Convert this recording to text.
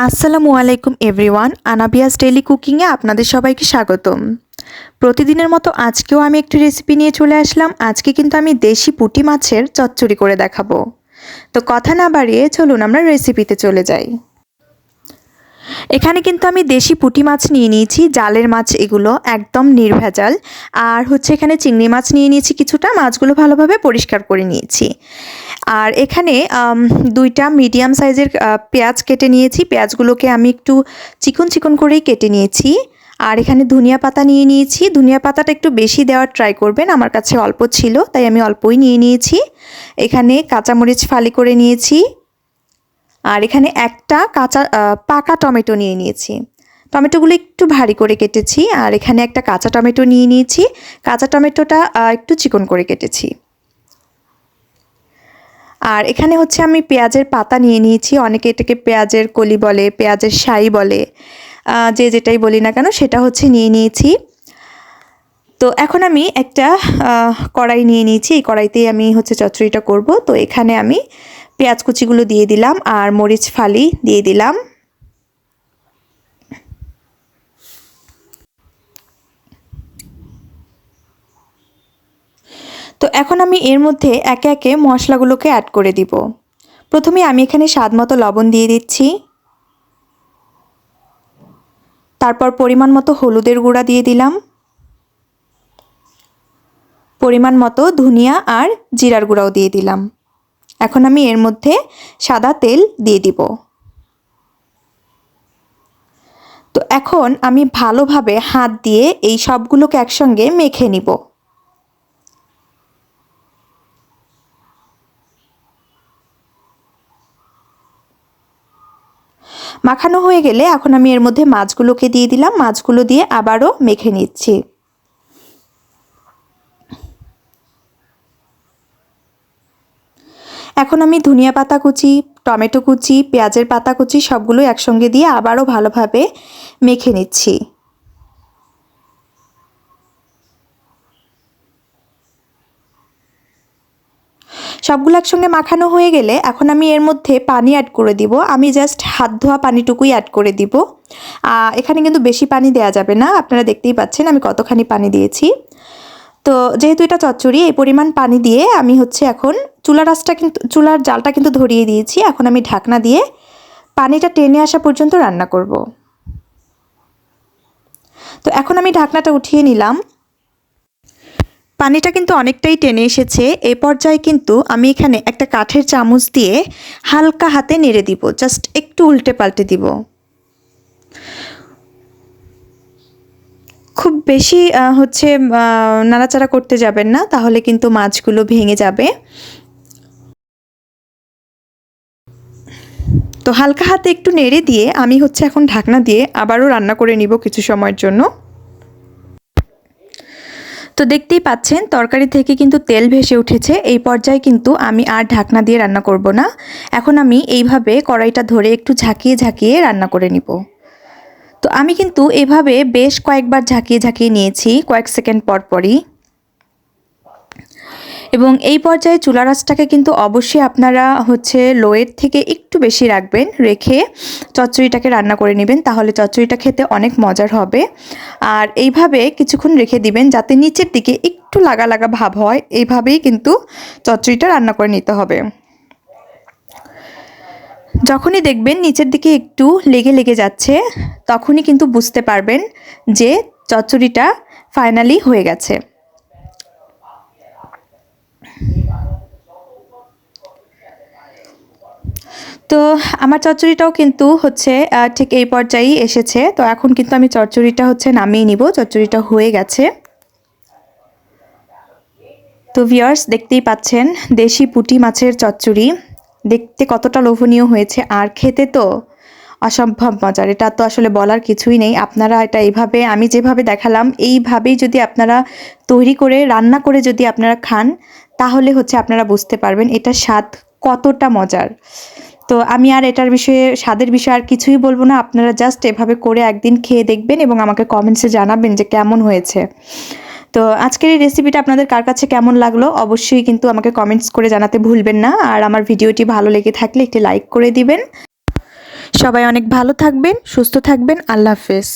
আসসালামু আলাইকুম everyone, আনাবিয়াস daily কুকিংয়ে আপনাদের সবাইকে স্বাগতম। প্রতিদিনের মতো আজকেও আমি একটি রেসিপি নিয়ে চলে আসলাম। আজকে কিন্তু আমি দেশি পুঁটি মাছের চচ্চড়ি করে দেখাবো। তো কথা না বাড়িয়ে চলুন আমরা রেসিপিতে চলে যাই। এখানে কিন্তু আমি দেশি পুঁটি মাছ নিয়ে নিয়েছি, জালের মাছ এগুলো একদম নির্ভেজাল। আর এখানে চিংড়ি মাছ নিয়ে নিয়েছি কিছুটা, মাছগুলো ভালোভাবে পরিষ্কার করে নিয়েছি। আর এখানে দুইটা মিডিয়াম সাইজের পেঁয়াজ কেটে নিয়েছি, পেঁয়াজগুলোকে আমি একটু চিকন চিকন করেই কেটে নিয়েছি। আর এখানে ধনিয়া পাতা নিয়ে নিয়েছি, ধনিয়া পাতাটা একটু বেশি দেওয়ার ট্রাই করবেন, আমার কাছে অল্প ছিল তাই আমি অল্পই নিয়ে নিয়েছি। এখানে কাঁচামরিচ ফালি করে নিয়েছি। আর এখানে একটা পাকা টমেটো নিয়ে নিয়েছি, টমেটোগুলো একটু ভারী করে কেটেছি। আর এখানে একটা কাঁচা টমেটো নিয়ে নিয়েছি, কাঁচা টমেটোটা একটু চিকন করে কেটেছি। আর এখানে আমি পেঁয়াজের পাতা নিয়ে নিয়েছি, অনেকে এটাকে পেঁয়াজের কলি বলে, পেঁয়াজের শাই বলে, যে যেটাই বলি না কেন সেটা নিয়ে নিয়েছি। তো এখন আমি একটা কড়াই নিয়ে নিয়েছি, এই কড়াইতেই আমি চচ্চড়িটা করব। তো এখানে আমি পেঁয়াজ কুচিগুলো দিয়ে দিলাম আর মরিচ ফালি দিয়ে দিলাম। তো এখন আমি এর মধ্যে একে একে মশলাগুলোকে অ্যাড করে দিব। প্রথমে আমি এখানে স্বাদ মতো লবণ দিয়ে দিচ্ছি, তারপর পরিমাণ মতো হলুদের গুঁড়া দিয়ে দিলাম, পরিমাণ মতো ধনিয়া আর জিরার গুঁড়াও দিয়ে দিলাম। এখন আমি এর মধ্যে সাদা তেল দিয়ে দিব। তো এখন আমি ভালোভাবে হাত দিয়ে এই সবগুলোকে একসঙ্গে মেখে নিব। মাখানো হয়ে গেলে এখন আমি এর মধ্যে মাছগুলোকে দিয়ে দিলাম, মাছগুলো দিয়ে আবারও মেখে নিচ্ছি। এখন আমি ধনিয়া পাতা কুচি, টমেটো কুচি, পেঁয়াজের পাতা কুচি সবগুলো একসঙ্গে দিয়ে আবারও ভালোভাবে মেখে নিচ্ছি। সবগুলো একসঙ্গে মাখানো হয়ে গেলে এখন আমি এর মধ্যে পানি অ্যাড করে দিব। আমি জাস্ট হাত ধোয়া পানিটুকুই অ্যাড করে দিব, এখানে কিন্তু বেশি পানি দেওয়া যাবে না। আপনারা দেখতেই পাচ্ছেন আমি কতখানি পানি দিয়েছি। তো যেহেতু এটা চচ্চড়ি, এই পরিমাণ পানি দিয়ে আমি এখন চুলার জালটা কিন্তু ধরিয়ে দিয়েছি। এখন আমি ঢাকনা দিয়ে পানিটা টেনে আসা পর্যন্ত রান্না করব। তো এখন আমি ঢাকনাটা উঠিয়ে নিলাম। পানিটা কিন্তু অনেকটাই টেনে এসেছে। এই পর্যায়ে কিন্তু আমি এখানে একটা কাঠের চামচ দিয়ে হালকা হাতে নেড়ে দিব, জাস্ট একটু উল্টে পাল্টে দিব। খুব বেশি নাড়াচাড়া করতে যাবেন না, তাহলে কিন্তু মাছগুলো ভেঙে যাবে। তো হালকা হাতে একটু নেড়ে দিয়ে আমি এখন ঢাকনা দিয়ে আবারও রান্না করে নিব কিছু সময়ের জন্য। তো দেখতেই পাচ্ছেন তরকারি থেকে কিন্তু তেল ভেসে উঠেছে। এই পর্যায়ে কিন্তু আমি আর ঢাকনা দিয়ে রান্না করব না, এখন আমি এইভাবে কড়াইটা ধরে একটু ঝাঁকিয়ে ঝাঁকিয়ে রান্না করে নিব। তো আমি কিন্তু এভাবে বেশ কয়েকবার ঝাঁকিয়ে ঝাঁকিয়ে নিয়েছি, কয়েক সেকেন্ড পর পরই। এবং এই পর্যায়ে চুলার আঁচটাকে কিন্তু অবশ্যই আপনারা লোয়ের থেকে একটু বেশি রাখবেন, রেখে চচ্চড়িটাকে রান্না করে নেবেন, তাহলে চচ্চড়িটা খেতে অনেক মজার হবে। আর এইভাবে কিছুক্ষণ রেখে দিবেন যাতে নিচের দিকে একটু লাগা লাগা ভাব হয়, এইভাবেই কিন্তু চচ্চড়িটা রান্না করে নিতে হবে। যখনই দেখবেন নিচের দিকে একটু লেগে লেগে যাচ্ছে, তখনই কিন্তু বুঝতে পারবেন যে চচ্চড়িটা ফাইনালি হয়ে গেছে। তো আমার চচ্চড়িটাও কিন্তু ঠিক এই পর্যায়েই এসেছে। তো এখন কিন্তু আমি চচ্চড়িটা নামিয়ে নিব, চচ্চড়িটা হয়ে গেছে। তো ভিউয়ার্স দেখতেই পাচ্ছেন দেশি পুঁটি মাছের চচ্চড়ি দেখতে কতটা লোভনীয় হয়েছে, আর খেতে তো অসম্ভব মজার। এটা তো আসলে বলার কিছুই নেই। আপনারা এটা এইভাবে আমি যেভাবে দেখালাম এইভাবেই যদি আপনারা তৈরি করে রান্না করে যদি আপনারা খান, তাহলে আপনারা বুঝতে পারবেন এটার স্বাদ কতটা মজার। তো আমি আর এটার বিষয়ে স্বাদের বিষয়ে আর কিছুই বলবো না, আপনারা জাস্ট এভাবে করে একদিন খেয়ে দেখবেন এবং আমাকে কমেন্টসে জানাবেন যে কেমন হয়েছে। তো আজকের এই রেসিপিটা আপনাদের কার কাছে কেমন লাগলো অবশ্যই কিন্তু আমাকে কমেন্টস করে জানাতে ভুলবেন না। আর আমার ভিডিওটি ভালো লেগে থাকলে একটি লাইক করে দিবেন। সবাই অনেক ভালো থাকবেন, সুস্থ থাকবেন। আল্লাহ হাফেজ।